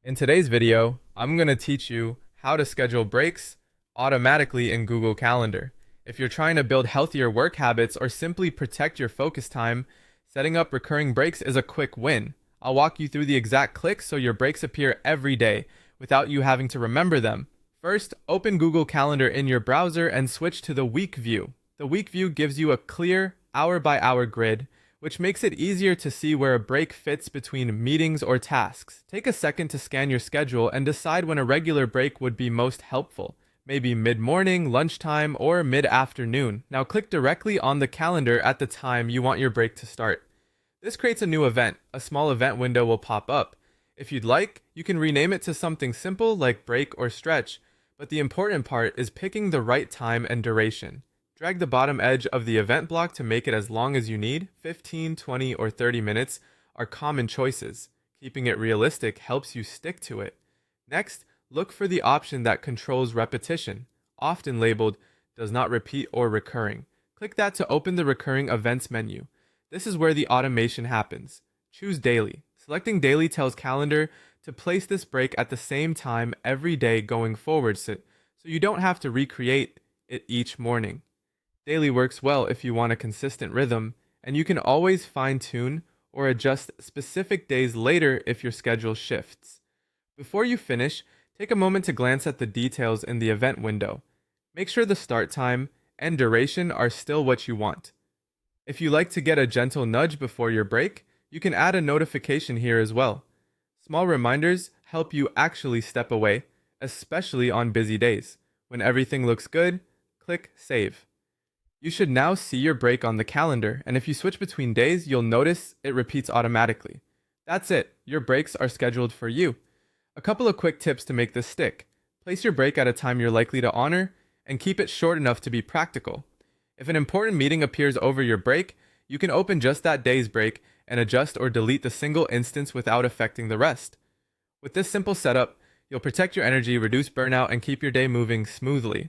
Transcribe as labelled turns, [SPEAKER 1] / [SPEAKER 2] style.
[SPEAKER 1] In today's video, I'm going to teach you how to schedule breaks automatically in Google Calendar. If you're trying to build healthier work habits or simply protect your focus time, setting up recurring breaks is a quick win. I'll walk you through the exact clicks so your breaks appear every day without you having to remember them. First, open Google Calendar in your browser and switch to the week view. The week view gives you a clear, hour-by-hour grid, which makes it easier to see where a break fits between meetings or tasks. Take a second to scan your schedule and decide when a regular break would be most helpful. Maybe mid-morning, lunchtime, or mid-afternoon. Now click directly on the calendar at the time you want your break to start. This creates a new event. A small event window will pop up. If you'd like, you can rename it to something simple like break or stretch, but the important part is picking the right time and duration. Drag the bottom edge of the event block to make it as long as you need. 15, 20, or 30 minutes are common choices. Keeping it realistic helps you stick to it. Next, look for the option that controls repetition, often labeled does not repeat or recurring. Click that to open the recurring events menu. This is where the automation happens. Choose daily. Selecting daily tells calendar to place this break at the same time every day going forward so you don't have to recreate it each morning. Daily works well if you want a consistent rhythm, and you can always fine-tune or adjust specific days later if your schedule shifts. Before you finish, take a moment to glance at the details in the event window. Make sure the start time and duration are still what you want. If you like to get a gentle nudge before your break, you can add a notification here as well. Small reminders help you actually step away, especially on busy days. When everything looks good, click Save. You should now see your break on the calendar, and if you switch between days, you'll notice it repeats automatically. That's it, your breaks are scheduled for you. A couple of quick tips to make this stick. Place your break at a time you're likely to honor, and keep it short enough to be practical. If an important meeting appears over your break, you can open just that day's break and adjust or delete the single instance without affecting the rest. With this simple setup, you'll protect your energy, reduce burnout, and keep your day moving smoothly.